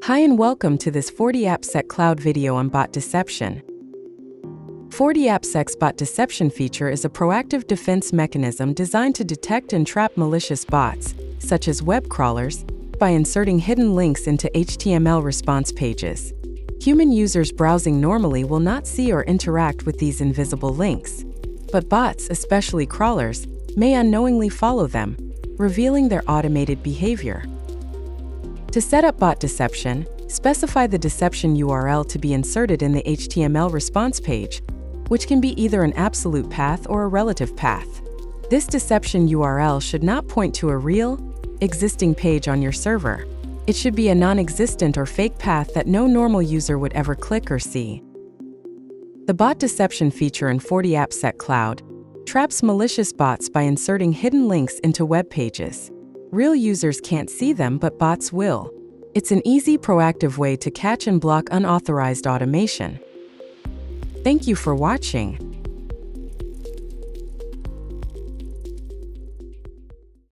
Hi and welcome to this FortiAppSec Cloud video on bot deception. FortiAppSec's bot deception feature is a proactive defense mechanism designed to detect and trap malicious bots, such as web crawlers, by inserting hidden links into HTML response pages. Human users browsing normally will not see or interact with these invisible links, but bots, especially crawlers, may unknowingly follow them, revealing their automated behavior. To set up bot deception, specify the deception URL to be inserted in the HTML response page, which can be either an absolute path or a relative path. This deception URL should not point to a real, existing page on your server. It should be a non-existent or fake path that no normal user would ever click or see. The bot deception feature in FortiAppSec Cloud traps malicious bots by inserting hidden links into web pages. Real users can't see them, but bots will. It's an easy, proactive way to catch and block unauthorized automation. Thank you for watching.